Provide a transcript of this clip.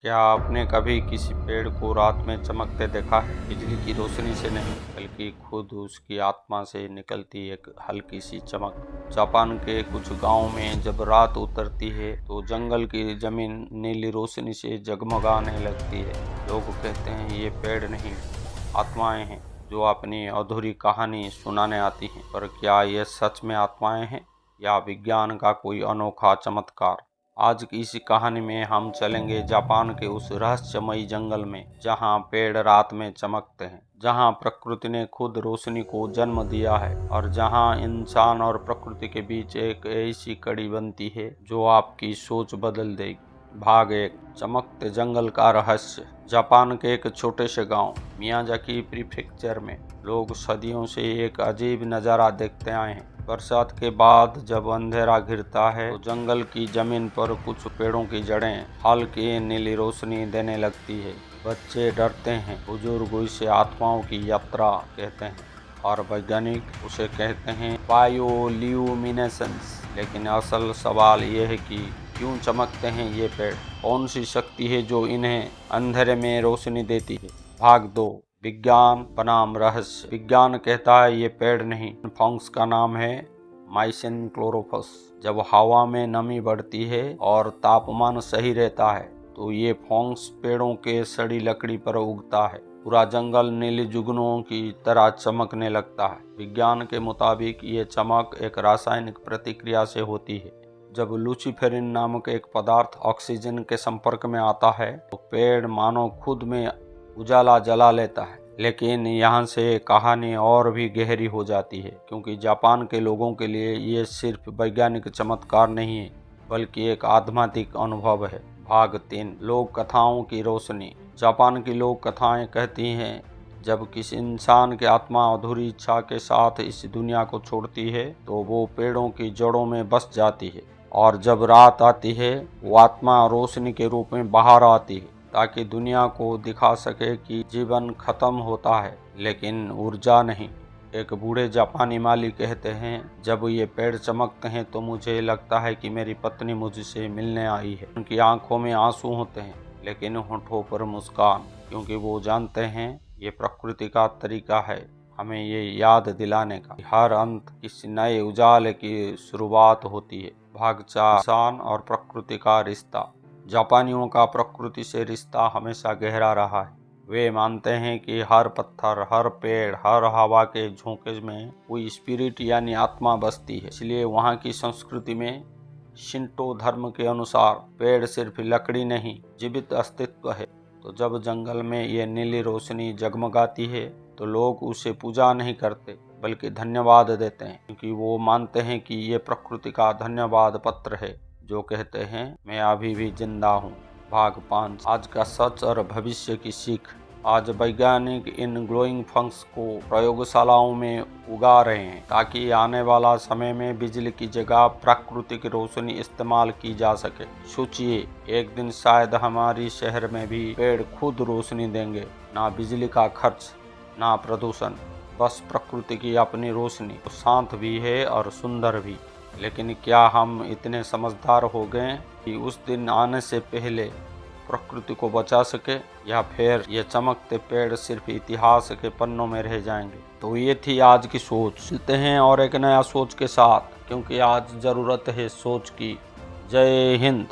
क्या आपने कभी किसी पेड़ को रात में चमकते देखा है? बिजली की रोशनी से नहीं, बल्कि खुद उसकी आत्मा से निकलती एक हल्की सी चमक। जापान के कुछ गांवों में जब रात उतरती है तो जंगल की जमीन नीली रोशनी से जगमगाने लगती है। लोग कहते हैं ये पेड़ नहीं, आत्माएं हैं जो अपनी अधूरी कहानी सुनाने आती हैं। पर क्या ये सच में आत्माएं हैं या विज्ञान का कोई अनोखा चमत्कार? आज की इस कहानी में हम चलेंगे जापान के उस रहस्यमयी जंगल में जहां पेड़ रात में चमकते हैं, जहां प्रकृति ने खुद रोशनी को जन्म दिया है और जहां इंसान और प्रकृति के बीच एक ऐसी कड़ी बनती है जो आपकी सोच बदल देगी। भाग 1, चमकते जंगल का रहस्य। जापान के एक छोटे से गांव मियाजाकी प्रीफेक्चर में लोग सदियों से एक अजीब नज़ारा देखते आए हैं। बरसात के बाद जब अंधेरा घिरता है तो जंगल की जमीन पर कुछ पेड़ों की जड़ें हल्की नीली रोशनी देने लगती है। बच्चे डरते हैं, बुजुर्ग इसे आत्माओं की यात्रा कहते हैं और वैज्ञानिक उसे कहते हैं बायोल्यूमिनेसेंस। लेकिन असल सवाल यह है कि क्यों चमकते हैं ये पेड़? कौन सी शक्ति है जो इन्हें अंधेरे में रोशनी देती है? भाग 2, विज्ञान बनाम रहस्य। विज्ञान कहता है ये पेड़ नहीं, फंगस का नाम है माइसिन क्लोरोफस। जब हवा में नमी बढ़ती है और तापमान सही रहता है तो ये फंगस पेड़ों के सड़ी लकड़ी पर उगता है। पूरा जंगल नीली जुगनुओं की तरह चमकने लगता है। विज्ञान के मुताबिक ये चमक एक रासायनिक प्रतिक्रिया से होती है। जब लूसीफेरिन नामक एक पदार्थ ऑक्सीजन के संपर्क में आता है तो पेड़ मानो खुद में उजाला जला लेता है। लेकिन यहाँ से कहानी और भी गहरी हो जाती है, क्योंकि जापान के लोगों के लिए ये सिर्फ वैज्ञानिक चमत्कार नहीं है बल्कि एक आध्यात्मिक अनुभव है। भाग 3, लोक कथाओं की रोशनी। जापान की लोक कथाएं कहती हैं जब किसी इंसान की आत्मा अधूरी इच्छा के साथ इस दुनिया को छोड़ती है तो वो पेड़ों की जड़ों में बस जाती है और जब रात आती है वो आत्मा रोशनी के रूप में बाहर आती है ताकि दुनिया को दिखा सके कि जीवन खत्म होता है लेकिन ऊर्जा नहीं। एक बूढ़े जापानी माली कहते हैं जब ये पेड़ चमकते हैं तो मुझे लगता है कि मेरी पत्नी मुझसे मिलने आई है। उनकी आंखों में आंसू होते हैं लेकिन होठों पर मुस्कान, क्योंकि वो जानते हैं ये प्रकृति का तरीका है हमें ये याद दिलाने का हर अंत किसी नए उजाले की शुरुआत होती है। भाग 4, इंसान और प्रकृति का रिश्ता। जापानियों का प्रकृति से रिश्ता हमेशा गहरा रहा है। वे मानते हैं कि हर पत्थर, हर पेड़, हर हवा के झोंके में कोई स्पिरिट यानी आत्मा बसती है। इसलिए वहाँ की संस्कृति में शिंटो धर्म के अनुसार पेड़ सिर्फ लकड़ी नहीं, जीवित अस्तित्व है। तो जब जंगल में ये नीली रोशनी जगमगाती है तो लोग उसे पूजा नहीं करते बल्कि धन्यवाद देते हैं, क्योंकि वो मानते हैं कि ये प्रकृति का धन्यवाद पत्र है जो कहते हैं मैं अभी भी जिंदा हूँ। भाग 5, आज का सच और भविष्य की सीख। आज वैज्ञानिक इन ग्लोइंग फंक्स को प्रयोगशालाओं में उगा रहे हैं ताकि आने वाला समय में बिजली की जगह प्राकृतिक रोशनी इस्तेमाल की जा सके। सोचिए, एक दिन शायद हमारी शहर में भी पेड़ खुद रोशनी देंगे। ना बिजली का खर्च, ना प्रदूषण, बस प्रकृति की अपनी रोशनी। तो शांत भी है और सुंदर भी। लेकिन क्या हम इतने समझदार हो गए कि उस दिन आने से पहले प्रकृति को बचा सके, या फिर ये चमकते पेड़ सिर्फ इतिहास के पन्नों में रह जाएंगे? तो ये थी आज की सोच। मिलते हैं और एक नया सोच के साथ, क्योंकि आज ज़रूरत है सोच की। जय हिंद।